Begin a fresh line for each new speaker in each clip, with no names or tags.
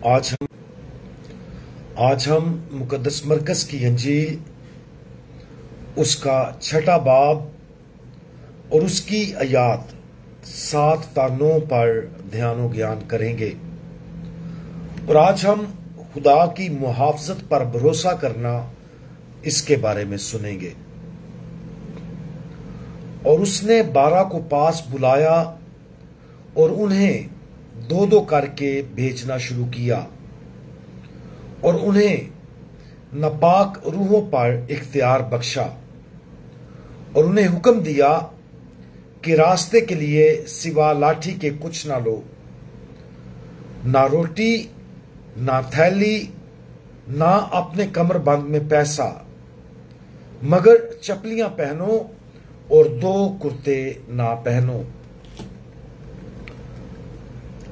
आज हम मुकद्दस मरकज की अंजील उसका 6 बाब और उसकी आयात 7 ता 9 पर ध्यान ज्ञान करेंगे। और आज हम खुदा की मुहाफ़ज़त पर भरोसा करना इसके बारे में सुनेंगे। और उसने 12 को पास बुलाया और उन्हें 2-2 करके भेजना शुरू किया और उन्हें नापाक रूहों पर इख्तियार बख्शा और उन्हें हुक्म दिया कि रास्ते के लिए सिवा लाठी के कुछ ना लो, ना रोटी, ना थैली, ना अपने कमरबंद में पैसा, मगर चपलियां पहनो और 2 कुर्ते ना पहनो।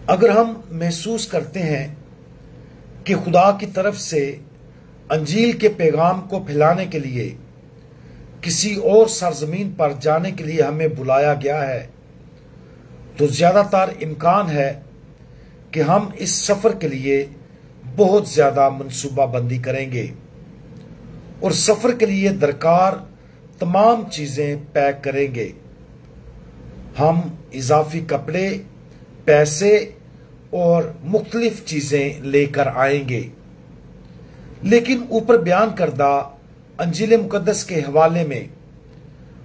अगर हम महसूस करते हैं कि खुदा की तरफ से अंजील के पैगाम को फैलाने के लिए किसी और सरजमीन पर जाने के लिए हमें बुलाया गया है, तो ज्यादातर इम्कान है कि हम इस सफर के लिए बहुत ज्यादा मनसूबाबंदी करेंगे और सफर के लिए दरकार तमाम चीजें पैक करेंगे। हम इजाफी कपड़े, पैसे और मुख्तलिफ चीजें लेकर आएंगे। लेकिन ऊपर बयान करदा अंजील मुकद्दस के हवाले में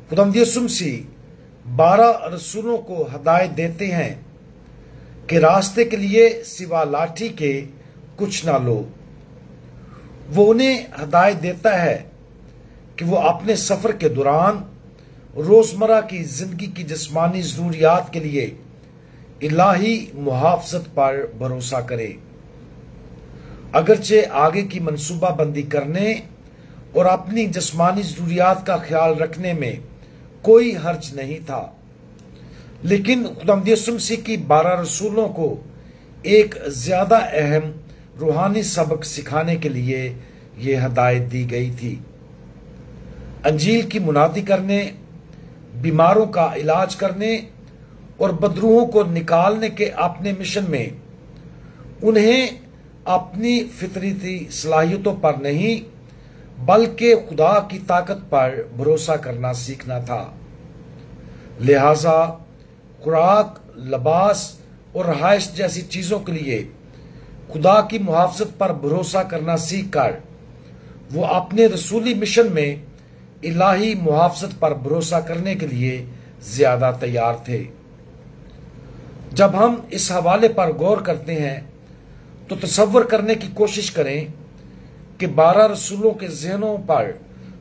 खुदावंद यीशु मसीह 12 रसूलों को हदायत देते हैं कि रास्ते के लिए सिवा लाठी के कुछ ना लो। वो उन्हें हदायत देता है कि वो अपने सफर के दौरान रोजमर्रा की जिंदगी की जिस्मानी जरूरियात के लिए इलाही मुहाफ़ज़त पर भरोसा करें। अगरचे आगे की मनसूबाबंदी करने और अपनी जिस्मानी जरूरियात का ख्याल रखने में कोई हर्ज नहीं था, लेकिन खुदावंद यीशु मसीह की 12 रसूलों को एक ज्यादा अहम रूहानी सबक सिखाने के लिए यह हदायत दी गई थी। अंजील की मुनादी करने, बीमारों का इलाज करने और बदरूहों को निकालने के अपने मिशन में उन्हें अपनी फितरती सलाहियतों पर नहीं बल्कि खुदा की ताकत पर भरोसा करना सीखना था। लिहाजा खुराक, लिबास और रहाइश जैसी चीजों के लिए खुदा की मुहाफ़ज़त पर भरोसा करना सीखकर वो अपने रसूली मिशन में इलाही मुहाफ़ज़त पर भरोसा करने के लिए ज्यादा तैयार थे। जब हम इस हवाले पर गौर करते हैं तो तसव्वुर करने की कोशिश करें कि 12 रसूलों के ज़हनों पर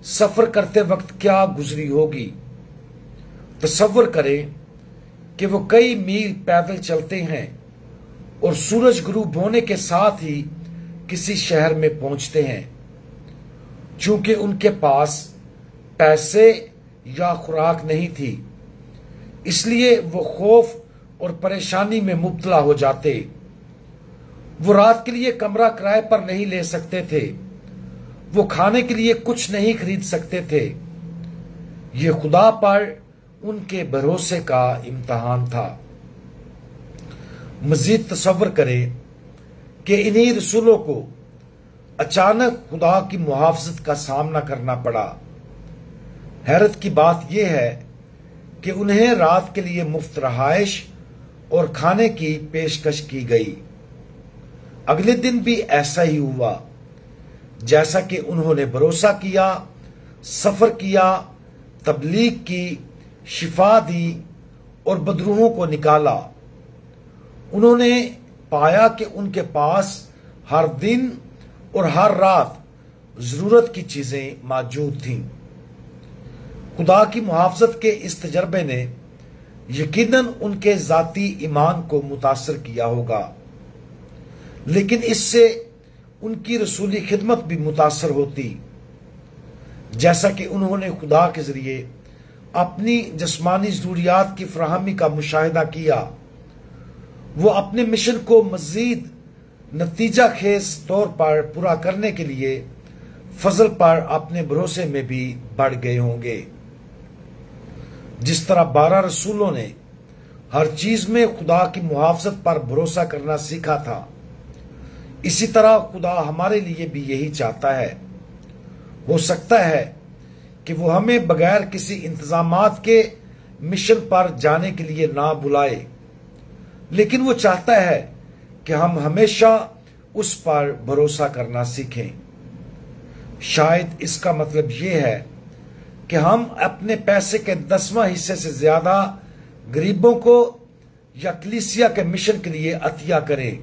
सफर करते वक्त क्या गुजरी होगी। तसव्वुर करें कि वो कई मील पैदल चलते हैं और सूरज गुरूब होने के साथ ही किसी शहर में पहुंचते हैं। चूंकि उनके पास पैसे या खुराक नहीं थी, इसलिए वो खौफ और परेशानी में मुब्तला हो जाते। वो रात के लिए कमरा किराए पर नहीं ले सकते थे, वो खाने के लिए कुछ नहीं खरीद सकते थे। ये खुदा पर उनके भरोसे का इम्तहान था। मजीद तसव्वुर करें कि इन्हीं रसूलों को अचानक खुदा की मुहाफ़ज़त का सामना करना पड़ा। हैरत की बात यह है कि उन्हें रात के लिए मुफ्त रहाइश और खाने की पेशकश की गई। अगले दिन भी ऐसा ही हुआ। जैसा कि उन्होंने भरोसा किया, सफर किया, तबलीग की, शिफा दी और बदरूहों को निकाला, उन्होंने पाया कि उनके पास हर दिन और हर रात जरूरत की चीजें मौजूद थीं। खुदा की मुहाफ़ज़त के इस तजर्बे ने यकीनन उनके जाती ईमान को मुतासर किया होगा, लेकिन इससे उनकी रसूली खिदमत भी मुतासर होती। जैसा कि उन्होंने खुदा के जरिए अपनी जिस्मानी जरूरियात की फराहमी का मुशाहिदा किया, वो अपने मिशन को मजीद नतीजा खेज तौर पर पूरा करने के लिए फजल पर अपने भरोसे में भी बढ़ गए होंगे। जिस तरह 12 रसूलों ने हर चीज में खुदा की मुहाफ़ज़त पर भरोसा करना सीखा था, इसी तरह खुदा हमारे लिए भी यही चाहता है। हो सकता है कि वो हमें बगैर किसी इंतजामात के मिशन पर जाने के लिए ना बुलाए, लेकिन वो चाहता है कि हम हमेशा उस पर भरोसा करना सीखें। शायद इसका मतलब ये है कि हम अपने पैसे के 10वां हिस्से से ज्यादा गरीबों को या कलीसिया के मिशन के लिए अतिया करें,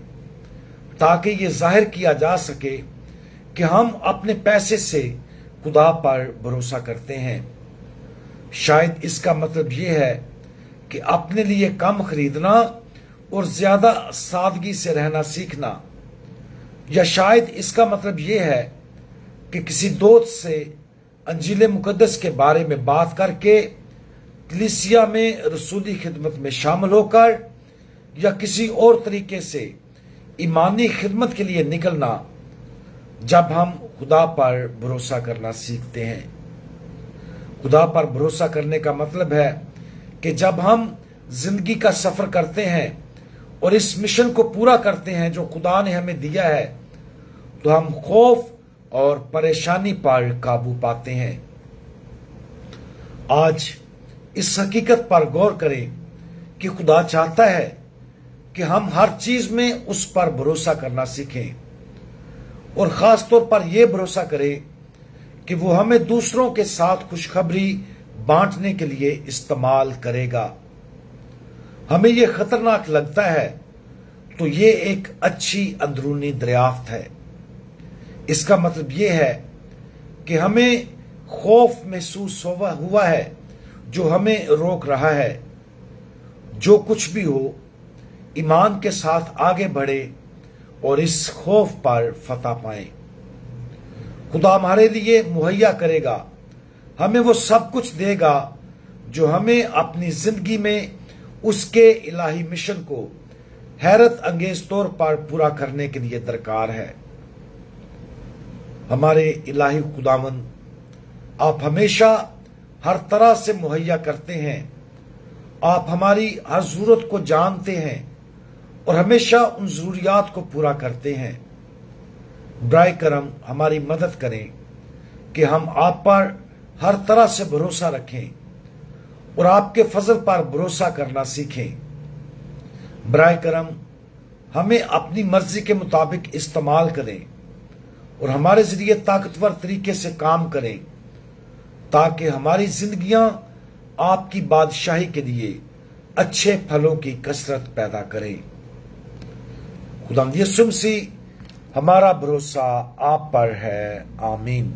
ताकि ये जाहिर किया जा सके कि हम अपने पैसे से खुदा पर भरोसा करते हैं। शायद इसका मतलब ये है कि अपने लिए कम खरीदना और ज्यादा सादगी से रहना सीखना, या शायद इसका मतलब ये है कि किसी दोस्त से अंजील मुकद्दस के बारे में बात करके कलीसिया में रसूली खिदमत में शामिल होकर या किसी और तरीके से ईमानी खिदमत के लिए निकलना, जब हम खुदा पर भरोसा करना सीखते हैं। खुदा पर भरोसा करने का मतलब है कि जब हम जिंदगी का सफर करते हैं और इस मिशन को पूरा करते हैं जो खुदा ने हमें दिया है, तो हम खौफ और परेशानी पर काबू पाते हैं। आज इस हकीकत पर गौर करें कि खुदा चाहता है कि हम हर चीज में उस पर भरोसा करना सीखें, और खास तौर पर यह भरोसा करें कि वो हमें दूसरों के साथ खुशखबरी बांटने के लिए इस्तेमाल करेगा। हमें यह खतरनाक लगता है तो ये एक अच्छी अंदरूनी दरियाफ्त है। इसका मतलब यह है कि हमें खौफ महसूस हुआ है जो हमें रोक रहा है। जो कुछ भी हो, ईमान के साथ आगे बढ़े और इस खौफ पर फतह पाएं। खुदा हमारे लिए मुहैया करेगा, हमें वो सब कुछ देगा जो हमें अपनी जिंदगी में उसके इलाही मिशन को हैरत अंगेज तौर पर पूरा करने के लिए दरकार है। हमारे इलाही खुदावन, आप हमेशा हर तरह से मुहैया करते हैं। आप हमारी हर जरूरत को जानते हैं और हमेशा उन जरूरियात को पूरा करते हैं। बराए करम हमारी मदद करें कि हम आप पर हर तरह से भरोसा रखें और आपके फजल पर भरोसा करना सीखें। बराए करम हमें अपनी मर्जी के मुताबिक इस्तेमाल करें और हमारे जरिए ताकतवर तरीके से काम करें, ताकि हमारी जिंदगियां आपकी बादशाही के लिए अच्छे फलों की कसरत पैदा करें। खुदा यीशु मसीह, हमारा भरोसा आप पर है। आमीन।